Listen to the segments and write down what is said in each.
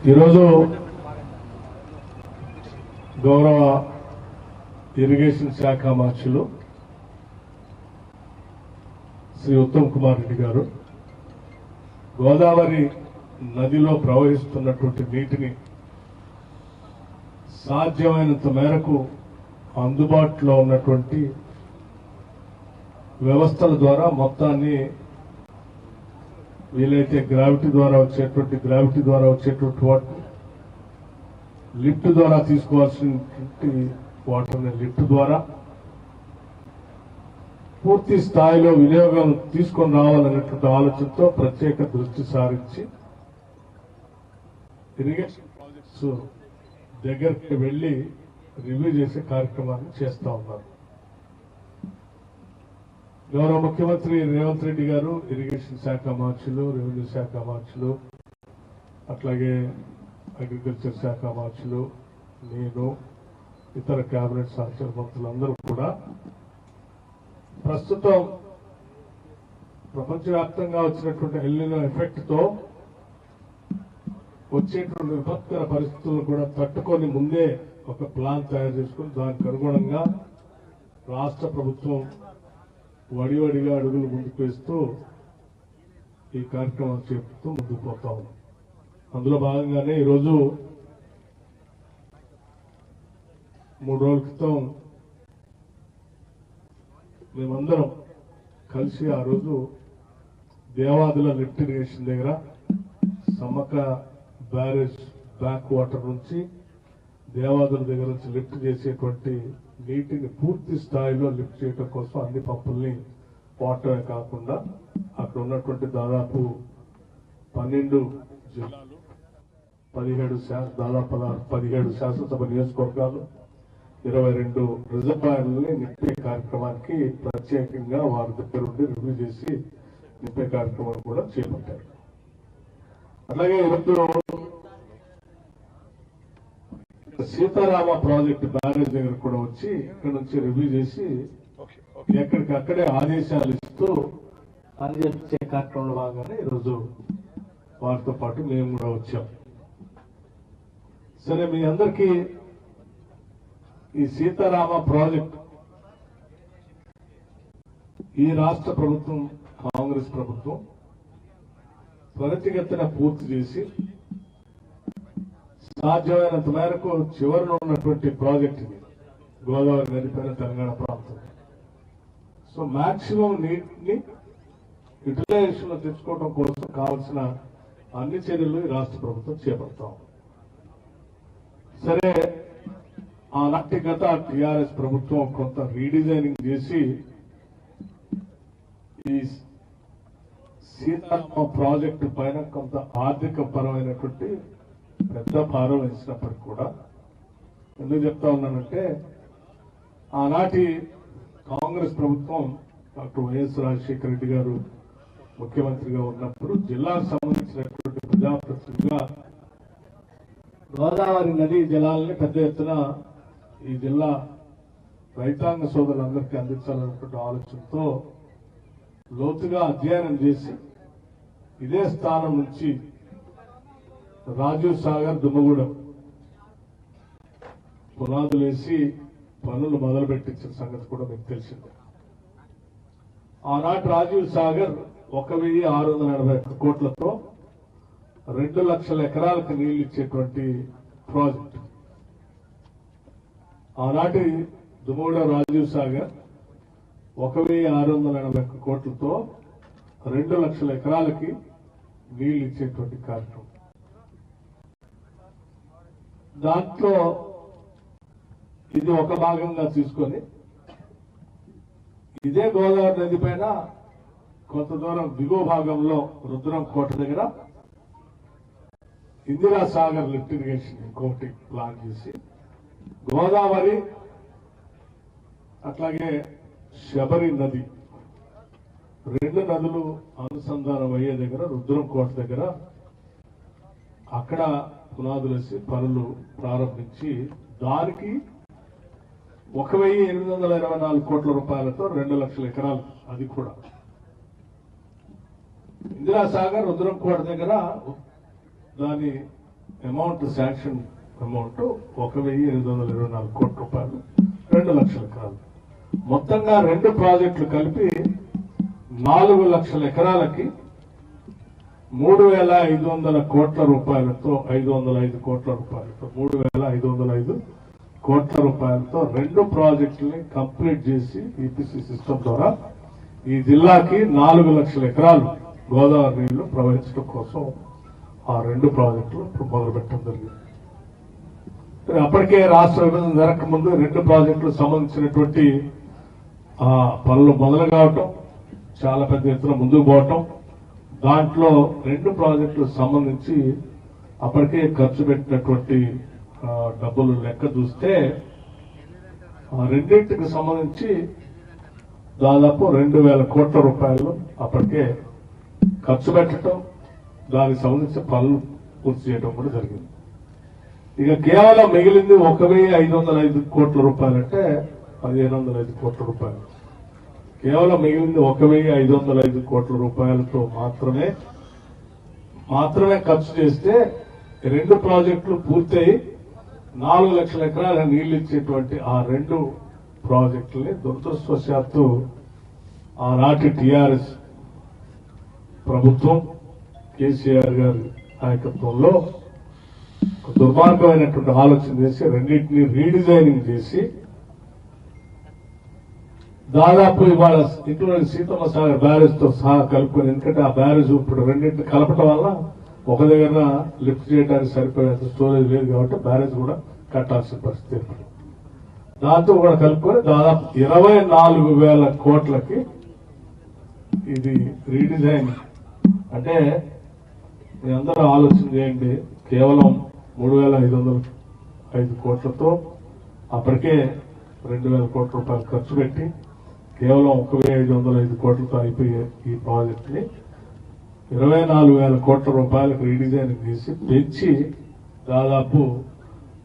ఈరోజు గౌరవ ఇరిగేషన్ శాఖ మంత్రులు శ్రీ ఉత్తమ్ కుమార్ రెడ్డి గారు గోదావరి నదిలో ప్రవహిస్తున్నటువంటి నీటిని సాధ్యమైనంత మేరకు అందుబాటులో ఉన్నటువంటి వ్యవస్థల ద్వారా మొత్తాన్ని వీలైతే గ్రావిటీ ద్వారా వచ్చేటువంటి వాటిని లిఫ్ట్ ద్వారా తీసుకోవాల్సినటువంటి వాటర్ని లిఫ్ట్ ద్వారా పూర్తి స్థాయిలో వినియోగం తీసుకొని రావాలనేటువంటి ఆలోచనతో ప్రత్యేక దృష్టి సారించి ఇరిగేషన్ ప్రాజెక్ట్స్ దగ్గరికి వెళ్లి రివ్యూ చేసే కార్యక్రమాన్ని చేస్తా ఉన్నారు. గౌరవ ముఖ్యమంత్రి రేవంత్ రెడ్డి గారు ఇరిగేషన్ శాఖ మంత్రులు, రెవెన్యూ శాఖ మంత్రులు, అట్లాగే అగ్రికల్చర్ శాఖ మంత్రులు, నేను, ఇతర కేబినెట్ సహచర మంత్రులందరూ కూడా ప్రస్తుతం ప్రపంచవ్యాప్తంగా వచ్చినటువంటి ఎల్నినో ఎఫెక్ట్ తో వచ్చేటువంటి విపత్కర పరిస్థితులను కూడా తట్టుకొని ముందే ఒక ప్లాన్ తయారు చేసుకుని దానికి అనుగుణంగా రాష్ట్ర ప్రభుత్వం వడివడిగా అడుగులు ముందుకు వేస్తూ ఈ కార్యక్రమం చేపుతూ ముందుకు పోతా ఉన్నాం. అందులో భాగంగానే ఈరోజు 3 రోజుల క్రితం మేమందరం కలిసి ఆ రోజు దేవాదుల లిఫ్ట్ ఇరిగేషన్ దగ్గర సమ్మక్క బ్యారేజ్ బ్యాక్ వాటర్ నుంచి దేవాదుల దగ్గర నుంచి లిఫ్ట్ చేసేటువంటి నీటిని పూర్తి స్థాయిలో లిఫ్ట్ చేయడం కోసం అన్ని పంపుల్ని వాడటమే కాకుండా అక్కడ ఉన్నటువంటి దాదాపు 12 జిల్లాలు, 17 శాసనసభ నియోజకవర్గాలు, 22 రిజర్వాయర్లని నింపే కార్యక్రమానికి ప్రత్యేకంగా వారి దగ్గర ఉండి రివ్యూ చేసి నింపే కార్యక్రమాన్ని కూడా చేపట్టారు. అలాగే ఈరోజు సీతారామ ప్రాజెక్టు బ్యారేజ్ దగ్గర కూడా వచ్చి ఇక్కడ నుంచి రివ్యూ చేసి ఎక్కడికక్కడే ఆదేశాలు ఇస్తూ పనిచేసే కార్యక్రమంలో భాగంగానే ఈరోజు వారితో పాటు మేము కూడా వచ్చాం. సరే, మీ అందరికీ ఈ సీతారామ ప్రాజెక్ట్ ఈ రాష్ట్ర ప్రభుత్వం, కాంగ్రెస్ ప్రభుత్వం త్వరితగతిన పూర్తి చేసి సాధ్యమైనంత మేరకు చివరిలో ఉన్నటువంటి ప్రాజెక్ట్ ఇది గోదావరి నదిపైన తెలంగాణ ప్రాంతం. సో మాక్సిమం నీటిని యూటిలైజేషన్ లో తెచ్చుకోవడం కోసం కావాల్సిన అన్ని చర్యలు ఈ రాష్ట్ర ప్రభుత్వం చేపడతాం. సరే, ఆనాటి గత టీఆర్ఎస్ ప్రభుత్వం కొంత రీడిజైనింగ్ చేసి ఈ సీతారామ ప్రాజెక్టు పైన కొంత ఆర్థిక పరమైనటువంటి పెద్ద భారం వేసినప్పటికీ కూడా, ఎందుకు చెప్తా ఉన్నానంటే ఆనాటి కాంగ్రెస్ ప్రభుత్వం డాక్టర్ వైఎస్ రాజశేఖర రెడ్డి గారు ముఖ్యమంత్రిగా ఉన్నప్పుడు జిల్లాకు సంబంధించినటువంటి ప్రజాప్రతినిధిగా గోదావరి నదీ జలాలని పెద్ద ఎత్తున ఈ జిల్లా రైతాంగ సోదరులందరికీ అందించాలన్నటువంటి ఆలోచనతో లోతుగా అధ్యయనం చేసి ఇదే స్థానం నుంచి రాజీవ్ సాగర్, దుమ్మగూడెం పునాదులేసి పనులు మొదలుపెట్టించిన సంగతి కూడా మీకు తెలిసిందే. ఆనాటి రాజీవ్ సాగర్ 1,681 కోట్లతో 2 లక్షల ఎకరాలకు నీళ్లు ఇచ్చేటువంటి ప్రాజెక్ట్. ఆనాటి దుమ్మగూడెం రాజీవ్ సాగర్ 1,681 కోట్లతో 2 లక్షల ఎకరాలకి నీళ్లు ఇచ్చేటువంటి కార్యక్రమం. దాంట్లో ఇది ఒక భాగంగా తీసుకొని ఇదే గోదావరి నది పైన కొంత దూరం దిగువ భాగంలో రుద్రం కోట దగ్గర ఇందిరా సాగర్ లిఫ్ట్ ఇరిగేషన్ ఇంకోటి ప్లాన్ చేసి గోదావరి అట్లాగే శబరి నది 2 నదులు అనుసంధానం అయ్యే దగ్గర రుద్రం కోట దగ్గర అక్కడ పునాదులేసి పనులు ప్రారంభించి దానికి 1,824 కోట్ల రూపాయలతో 2 లక్షల ఎకరాలు. అది కూడా ఇందిరా సాగర్ రుద్రం కోట దగ్గర దాని అమౌంట్ శాంక్షన్ అమౌంట్ 1,824 కోట్ల రూపాయలు, 2 లక్షల ఎకరాలు. మొత్తంగా 2 ప్రాజెక్టులు కలిపి 4 లక్షల ఎకరాలకి 3,500 కోట్ల రూపాయలతో 505 కోట్ల రూపాయలతో 3,505 కోట్ల రూపాయలతో 2 ప్రాజెక్టుల్ని కంప్లీట్ చేసి ఈపీసీ సిస్టమ్ ద్వారా ఈ జిల్లాకి 4 లక్షల ఎకరాలు గోదావరి నీళ్లు ప్రవహించడం కోసం ఆ 2 ప్రాజెక్టులు మొదలుపెట్టడం జరిగింది. అప్పటికే రాష్ట్ర విభజన జరగకముందు 2 ప్రాజెక్టులకు సంబంధించినటువంటి పనులు మొదలు కావటం, చాలా పెద్ద ఎత్తున ముందుకు పోవటం, దాంట్లో 2 ప్రాజెక్టులకు సంబంధించి అప్పటికే ఖర్చు పెట్టినటువంటి డబ్బులు లెక్క చూస్తే రెండింటికి సంబంధించి దాదాపు 2,000 కోట్ల రూపాయలు అప్పటికే ఖర్చు పెట్టడం, దానికి సంబంధించిన పనులు పూర్తి చేయడం కూడా జరిగింది. ఇక కేవలం మిగిలింది 1,505 కోట్ల రూపాయలంటే 1,505 కోట్ల రూపాయలు. కేవలం మిగిలింది 1,505 కోట్ల రూపాయలతో మాత్రమే ఖర్చు చేస్తే 2 ప్రాజెక్టులు పూర్తయి 4 లక్షల ఎకరాల నీళ్లు ఇచ్చేటువంటి ఆ 2 ప్రాజెక్టుల్ని దురదృష్టవశాత్తు ఆనాటి టీఆర్ఎస్ ప్రభుత్వం కేసీఆర్ గారి నాయకత్వంలో దుర్మార్గమైనటువంటి ఆలోచన చేసి రెండింటినీ రీడిజైనింగ్ చేసి దాదాపు ఇవాళ ఇంక్లూడింగ్ సీతమ్మ సాగర్ బ్యారేజ్ తో సహా కలుపుకొని, ఎందుకంటే ఆ బ్యారేజ్ ఇప్పుడు రెండింటిని కలపడం వల్ల ఒక దగ్గర లిఫ్ట్ చేయడానికి సరిపోయేంత స్టోరేజ్ లేదు కాబట్టి బ్యారేజ్ కూడా కట్టాల్సిన పరిస్థితి ఏర్పడింది. దాంతో కూడా కలుపుకొని దాదాపు 24,000 కోట్లకి ఇది రీడిజైన్. అంటే మీ అందరూ ఆలోచన చేయండి, కేవలం 3,505 కోట్లతో అప్పటికే 2,000 కోట్ల రూపాయలు ఖర్చు పెట్టి కేవలం 1,505 కోట్లతో అయిపోయే ఈ ప్రాజెక్ట్ ని 24,000 కోట్ల రూపాయలకు రీడిజైనింగ్ చేసి పెంచి దాదాపు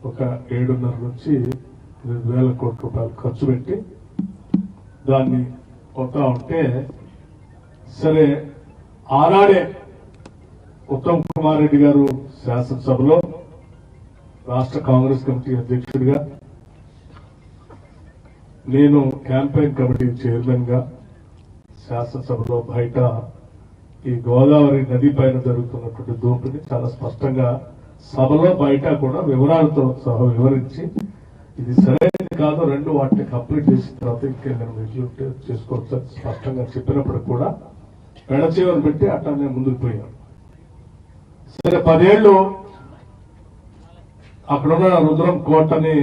ఒక 7.5 నుంచి 8,000 కోట్ల రూపాయలు ఖర్చు పెట్టి దాన్ని పోతా ఉంటే, సరే ఆనాడే ఉత్తమ్ కుమార్ రెడ్డి గారు శాసనసభలో రాష్ట్ర కాంగ్రెస్ కమిటీ అధ్యక్షుడిగా, నేను క్యాంపెయిన్ కమిటీ చైర్మన్ గా శాసనసభలో బయట ఈ గోదావరి నది పైన జరుగుతున్నటువంటి దోపిడీ చాలా స్పష్టంగా సభలో బయట కూడా వివరాలతో సహా వివరించి ఇది సరైనది కాదు, 2 వాటిని కంప్లీట్ చేసిన తర్వాత ఇంకేమైనా ఎగ్జిక్యూట్ చేసుకోవచ్చు స్పష్టంగా చెప్పినప్పుడు కూడా పెడచేవని పెట్టి అట్లా ముందుకు పోయాం. సరే 10 ఏళ్లు అక్కడున్న రుద్రం కోటని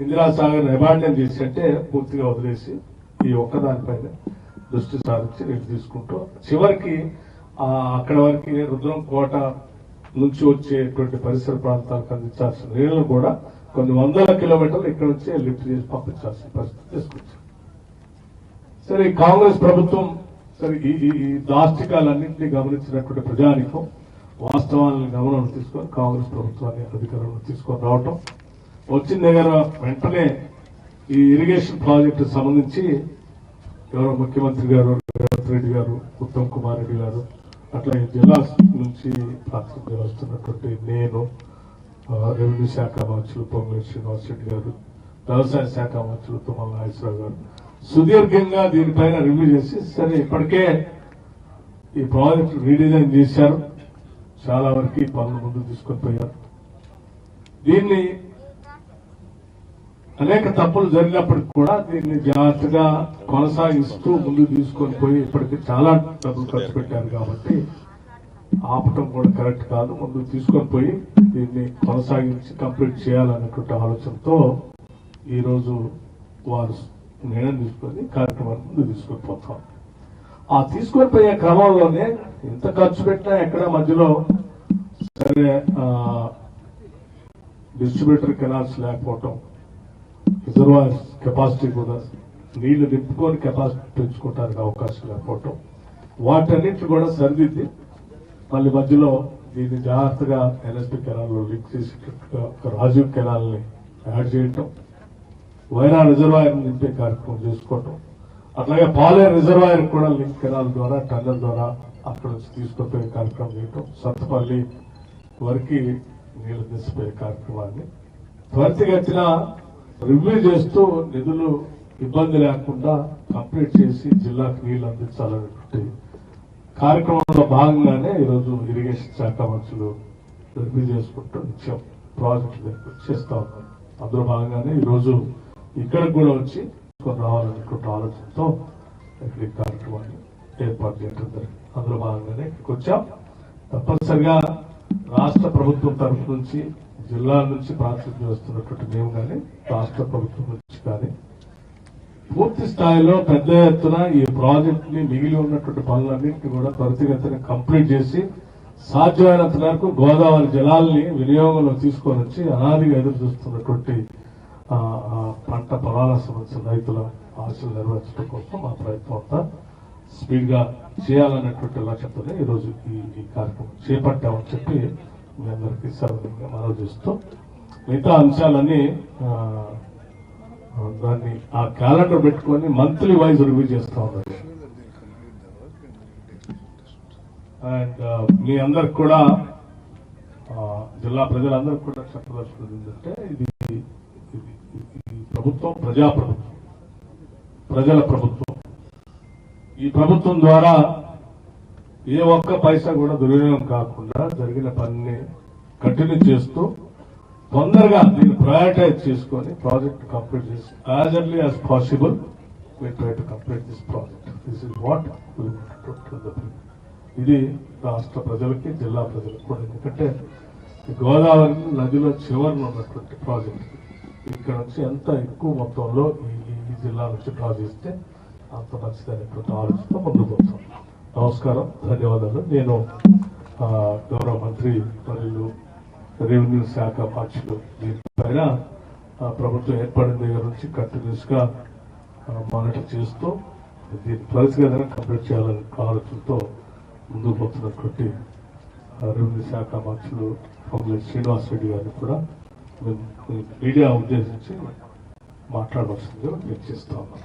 ఇందిరాసాగర్ అబాండన్ చేసి అంటే పూర్తిగా వదిలేసి ఈ ఒక్కదానిపైన దృష్టి సారించి నేను తీసుకుంటూ చివరికి అక్కడ వరకు రుద్రం కోట నుంచి వచ్చేటువంటి పరిసర ప్రాంతాలకు అందించాల్సిన నీళ్లను కూడా కొన్ని 100 కిలోమీటర్లు ఇక్కడ నుంచి లిఫ్ట్ చేసి పంపించాల్సిన పరిస్థితి తీసుకొచ్చాం. సరే ఈ కాంగ్రెస్ ప్రభుత్వం సరే ఈ దాష్టికాలన్నింటినీ గమనించినటువంటి ప్రజానికం వాస్తవాలను గమనంలో తీసుకొని కాంగ్రెస్ ప్రభుత్వాన్ని అధికారంలో తీసుకొని రావటం, వచ్చిన దగ్గర వెంటనే ఈ ఇరిగేషన్ ప్రాజెక్టు సంబంధించి ఎవరో ముఖ్యమంత్రి గారు రేవంత్ రెడ్డి గారు, ఉత్తమ్ కుమార్ రెడ్డి గారు, అట్లా ఈ జిల్లా నుంచి ప్రాతినిధ్యం వస్తున్నటువంటి నేను, రెవెన్యూ శాఖ మంత్రులు పొంగులేటి శ్రీనివాస్ రెడ్డి గారు, వ్యవసాయ శాఖ మంత్రులు తుమ్మల నాగేశ్వరరావు గారు సుదీర్ఘంగా దీనిపైన రివ్యూ చేసి సరే ఇప్పటికే ఈ ప్రాజెక్టు రీడిజైన్ చేశారు, చాలా వరకు ఈ పనులు ముందుకు తీసుకొని పోయారు. దీన్ని అనేక తప్పులు జరిగినప్పటికీ కూడా దీన్ని జాగ్రత్తగా కొనసాగిస్తూ ముందుకు తీసుకొని పోయి ఇప్పటికీ చాలా డబ్బులు ఖర్చు పెట్టారు కాబట్టి ఆపటం కూడా కరెక్ట్ కాదు, ముందుకు తీసుకొని పోయి దీన్ని కొనసాగించి కంప్లీట్ చేయాలనేటువంటి ఆలోచనతో ఈరోజు వారు నిర్ణయం తీసుకొని కార్యక్రమాన్ని ముందుకు తీసుకొని పోతాం. ఆ తీసుకొని పోయే క్రమంలోనే ఎంత ఖర్చు పెట్టినా ఎక్కడ మధ్యలో సరే డిస్ట్రిబ్యూటర్ కెనాల్స్ లేకపోవటం, రిజర్వాయర్ కెపాసిటీ కూడా నీళ్లు నింపుకొని కెపాసిటీ పెంచుకోవడానికి అవకాశం లేకపోవటం, వాటన్నింటిని కూడా సరిదిద్ది మళ్ళీ మధ్యలో దీన్ని జాగ్రత్తగా ఎన్ఎస్పీ కెనాల్లో లింక్ చేసి రాజీవ్ కెనాల్ ని యాడ్ చేయటం, వైరా రిజర్వాయర్ నింపే కార్యక్రమం చేసుకోవటం, అట్లాగే పాలేరు రిజర్వాయర్ కూడా లింక్ కెనాల్ ద్వారా టన్నెల్ ద్వారా అక్కడ నుంచి తీసుకుపోయే కార్యక్రమం చేయటం, సత్తపల్లి వరకు నీళ్లు తీసిపోయే కార్యక్రమాన్ని త్వరితగతిన రివ్యూ చేస్తూ నిధులు ఇబ్బంది లేకుండా కంప్లీట్ చేసి జిల్లాకు నీళ్లు అందించాలనేటువంటి కార్యక్రమంలో భాగంగానే ఈరోజు ఇరిగేషన్ శాఖ మంత్రులు రివ్యూ చేసుకుంటూ నిత్యం ప్రాజెక్టులు చేస్తా ఉన్నారు. అందులో భాగంగానే ఈరోజు ఇక్కడికి కూడా వచ్చి రావాలనుకుంటే ఆలోచనతో ఇక్కడ ఈ కార్యక్రమాన్ని ఏర్పాటు చేయడం జరిగింది. అందులో భాగంగానే ఇక్కడికి వచ్చాం. తప్పనిసరిగా రాష్ట్ర ప్రభుత్వం తరఫు నుంచి జిల్లాల నుంచి ప్రాతినిధ్యం వస్తున్నటువంటి మేము కానీ రాష్ట్ర ప్రభుత్వం నుంచి కానీ పూర్తి స్థాయిలో పెద్ద ఎత్తున ఈ ప్రాజెక్ట్ ని మిగిలి ఉన్నటువంటి పనులన్నింటినీ కూడా త్వరితగతిన కంప్లీట్ చేసి సాధ్యమైనంత వరకు గోదావరి జలాల్ని వినియోగంలో తీసుకొని వచ్చి అనాదిగా ఎదురు చూస్తున్నటువంటి పంట పొలాల సంబంధించిన రైతుల ఆశలు నెరవేర్చడం కోసం మా ప్రయత్నం అంతా స్పీడ్ గా చేయాలనేటువంటి లక్ష్యంతోనే ఈరోజు ఈ కార్యక్రమం చేపట్టామని చెప్పి మీ అందరికీ సవినయంగా మనవి చేస్తూ మిగతా అంశాలన్నీ దాన్ని ఆ క్యాలెండర్ పెట్టుకొని మంత్లీ వైజ్ రివ్యూ చేస్తా ఉన్నారు. అండ్ మీ అందరికి కూడా జిల్లా ప్రజలందరికీ కూడా చెప్పదలుచుకుంది ఏంటంటే ఇది ప్రభుత్వం ప్రజాప్రభుత్వం, ప్రజల ప్రభుత్వం. ఈ ప్రభుత్వం ద్వారా ఏ ఒక్క పైసా కూడా దుర్వినియోగం కాకుండా జరిగిన పనిని కంటిన్యూ చేస్తూ తొందరగా దీన్ని ప్రయారిటైజ్ చేసుకొని ప్రాజెక్ట్ కంప్లీట్ చేసి as early as possible we try to complete this project. This is what we want to tell the people. ఇది రాష్ట్ర ప్రజలకి జిల్లా ప్రజలకు కూడా. ఎందుకంటే గోదావరి నదిలో చివరిలో ఉన్నటువంటి ప్రాజెక్ట్ ఇక్కడ నుంచి ఎంత ఎక్కువ మొత్తంలో ఈ జిల్లా నుంచి డ్రా చేస్తే అంత మంచిదనేటువంటి ఆలోచనతో ముందుకు పోతాం. నమస్కారం, ధన్యవాదాలు. నేను గౌరవ మంత్రి మరియు రెవెన్యూ శాఖ మార్చులు దీనిపైన ప్రభుత్వం ఏర్పడిన దగ్గర నుంచి కంటిన్యూస్ గా మానిటర్ చేస్తూ దీన్ని త్వరితగతిన కంప్లీట్ చేయాలని ఆలోచనతో ముందుకు పోతున్నటువంటి రెవెన్యూ శాఖ మంత్రులు పొంగులేటి శ్రీనివాసరెడ్డి గారిని కూడా మీడియా ఉద్దేశించి మాట్లాడవలసిందిగా నేను చేస్తా ఉన్నాను.